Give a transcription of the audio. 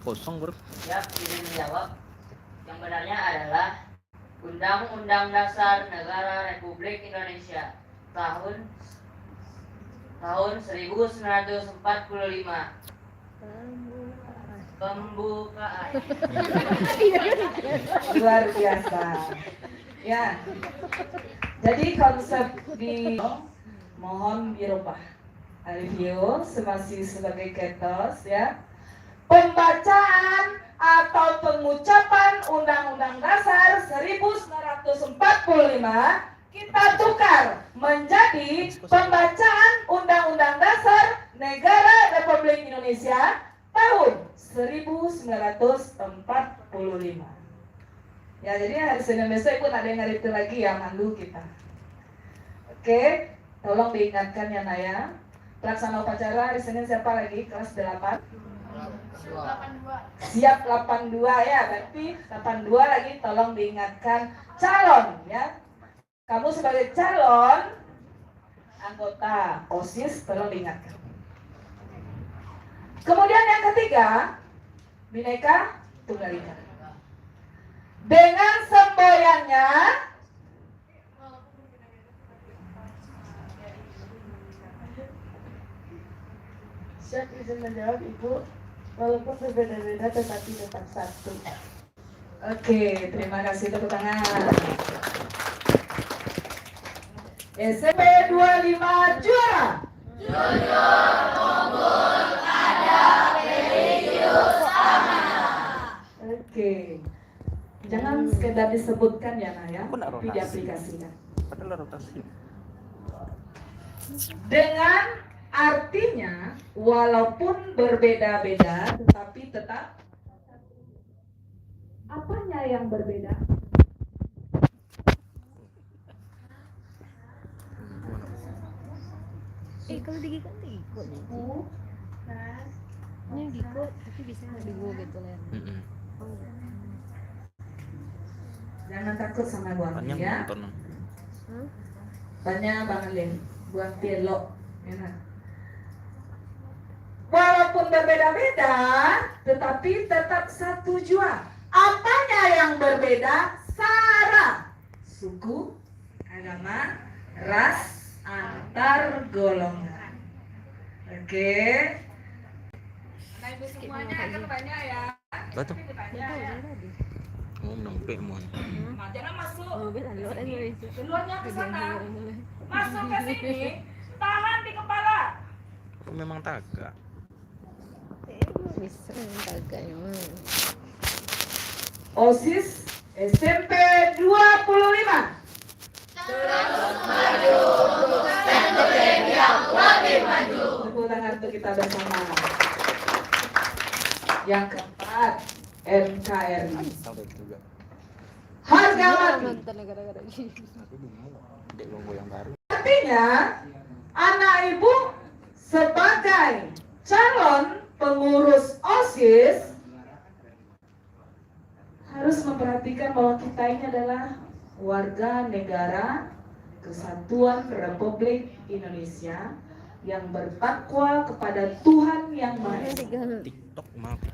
Kosong bro. Siap, izin menjawab. Yang benarnya adalah Undang-Undang Dasar Negara Republik Indonesia tahun 1945. Pembukaan. Luar biasa. Ya. Jadi konsep di mohon dirubah. Alivio masih sebagai ketos ya. Pembacaan atau pengucapan Undang-Undang Dasar 1945 kita tukar menjadi pembacaan Undang-Undang Dasar Negara Republik Indonesia tahun 1945. Ya, jadi hari Senin besok Ibu ada yang ngerti lagi ya mandu kita. Oke, tolong diingatkan ya Naya. Pelaksana upacara hari Senin siapa lagi? Kelas 8? Siap 82 ya, berarti 82 lagi tolong diingatkan calon ya. Kamu sebagai calon anggota OSIS tolong diingatkan. Kemudian yang ketiga, Bhinneka Tunggal Ika. Dengan semboyannya siap izin menjawab Ibu. Walaupun berbeda-beda tetapi tetap satu. Oke, terima kasih tepuk tangan. SMP 25 juara. Junior unggul ada religius amanah. Oke. Jangan sekedar disebutkan ya Naya, tapi diaplikasikan. Padahal rotasi. Dengan artinya walaupun berbeda-beda tetapi tetap apanya yang berbeda? Kalau diganti ikut ini diikut tapi bisa dulu gitu lah. Jangan takut sama Bu Ampi ya. Banyak banget deh Bu Ampi elok enak. Walaupun berbeda-beda, tetapi tetap satu jua. Apanya yang berbeda? Sara, suku, agama, ras, antar golongan. Oke. Nah, Ibu semuanya akan banyak ya. Betul. Ya. Oh, nampak mon. Jangan masuk. Keluarnya ke sana. Masuk ke sini. Tahan di kepala. Aku memang tagak. Bisa tagaknya. OSIS SMP 25. Terus maju untuk NTM yang lebih maju. Tepuk tangan untuk kita bersama. Yang keempat, NKRI. Harga mati. Dek logo yang baru. Artinya, anak ibu sebagai calon pengurus OSIS harus memperhatikan bahwa kita ini adalah warga negara Kesatuan Republik Indonesia yang bertakwa kepada Tuhan Yang Maha Esa. TikTok mah aku